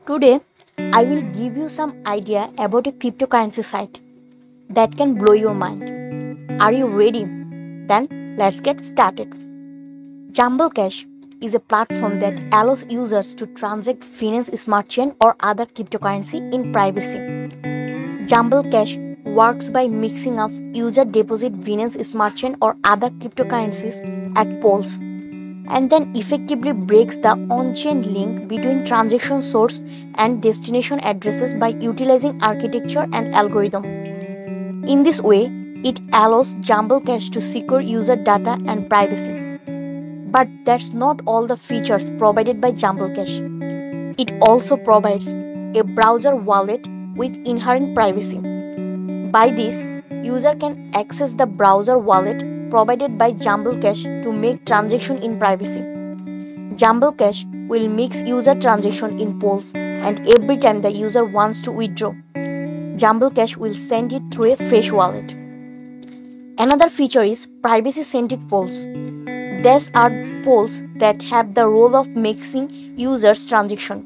Today, I will give you some idea about a cryptocurrency site that can blow your mind. Are you ready? Then let's get started. Jumble Cash is a platform that allows users to transact Binance Smart Chain or other cryptocurrency in privacy. Jumble Cash works by mixing up user deposit Binance Smart Chain or other cryptocurrencies at pools and then effectively breaks the on-chain link between transaction source and destination addresses by utilizing architecture and algorithm. In this way, it allows Jumble Cash to secure user data and privacy. But that's not all the features provided by Jumble Cash. It also provides a browser wallet with inherent privacy. By this, user can access the browser wallet provided by Jumble Cash to make transaction in privacy. Jumble Cash will mix user transaction in pools, and every time the user wants to withdraw, Jumble Cash will send it through a fresh wallet. Another feature is privacy-centric pools. These are pools that have the role of mixing users' transaction.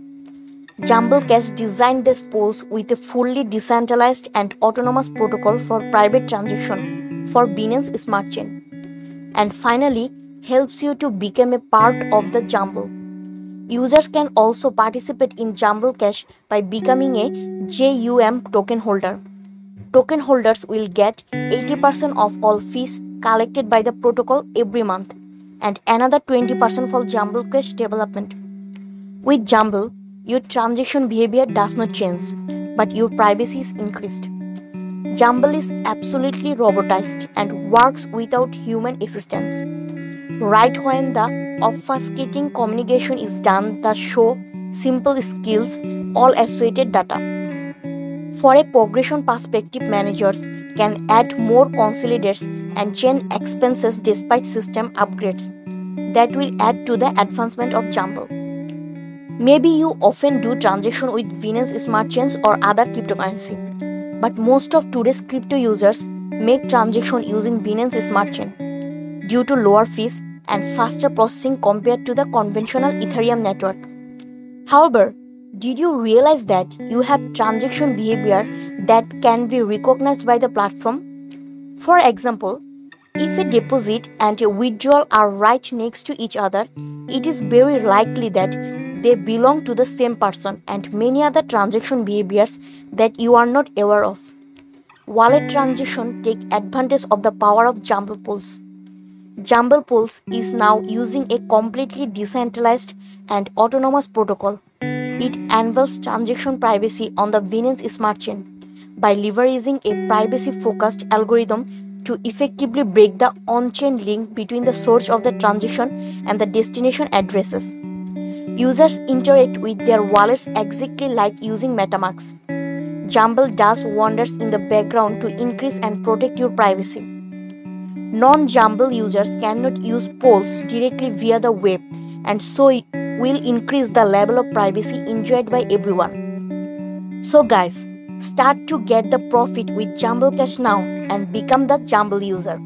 Jumble Cash designed these pools with a fully decentralized and autonomous protocol for private transaction for Binance Smart Chain. And finally, helps you to become a part of the Jumble. Users can also participate in Jumble Cash by becoming a JUM token holder. Token holders will get 80% of all fees collected by the protocol every month and another 20% for Jumble Cash development. With Jumble, your transaction behavior does not change, but your privacy is increased. Jumble is absolutely robotized and works without human assistance. Right when the obfuscating communication is done, the show simple skills, all associated data. For a progression perspective, managers can add more consolidators and chain expenses despite system upgrades that will add to the advancement of Jumble. Maybe you often do transaction with Binance Smart Chains or other cryptocurrency, but most of today's crypto users make transaction using Binance Smart Chain due to lower fees and faster processing compared to the conventional Ethereum network. However, did you realize that you have transaction behavior that can be recognized by the platform? For example, if a deposit and a withdrawal are right next to each other, it is very likely that they belong to the same person and many other transaction behaviors that you are not aware of. Wallet transactions take advantage of the power of Jumble Pools. Jumble Pools is now using a completely decentralized and autonomous protocol. It enables transaction privacy on the Binance Smart Chain by leveraging a privacy-focused algorithm to effectively break the on-chain link between the source of the transaction and the destination addresses. Users interact with their wallets exactly like using MetaMask. Jumble does wonders in the background to increase and protect your privacy. Non-Jumble users cannot use polls directly via the web, and so it will increase the level of privacy enjoyed by everyone. So guys, start to get the profit with Jumble Cash now and become the Jumble user.